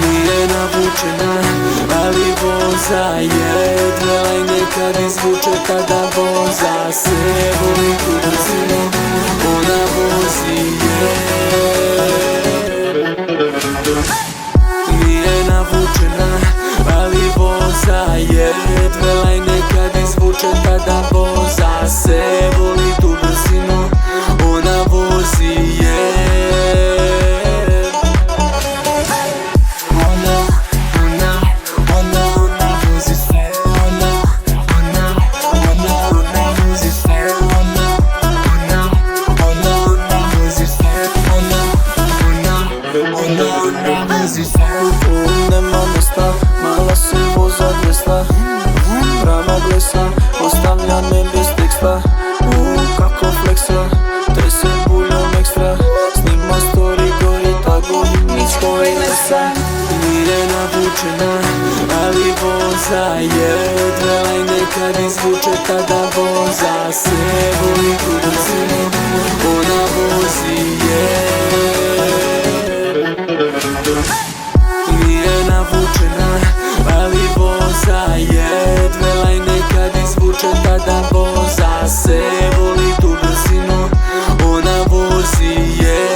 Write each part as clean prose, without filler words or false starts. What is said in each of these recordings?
Nije navučena, ali voza je. Dvelaj nekad izvuče kada voza se. Voli tu brzinu, ona vozi je. Nije navučena, ali voza je. Dvelaj nekad izvuče kada voza se. Voli tu brzinu, ona vozi je. Nema mjesta, mala se voza 200. Rama blesa, ostavlja me bez teksta. Kako fleksa, trese buljom ekstra. Snima story, gori tako, nič koji nesa. Nije navučena, ali voza je. Dvelaj nekad izvuče kada voza se. Voli tu brzinu, ona vozi je. Nije navučena, ali voza je. Dvelaj nekad izvuče kada voza se. Voli tu brzinu, ona vozi je.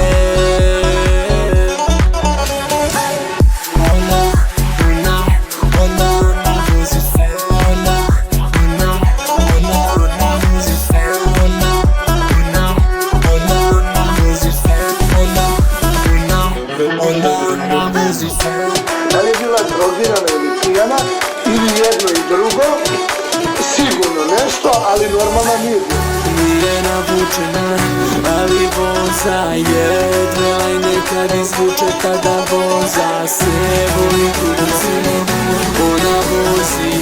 Ona vozi se. Ona vozi se. Ona vozi se. Ona vozi se. Da li je bila drogirana ili pijana, ili jedno i drugo, sigurno nešto, ali normalna nije bila. Nije navučena, ali voza je. Dvelaj nekad izvuče kada voza se. Voli tu brzinu, ona vozi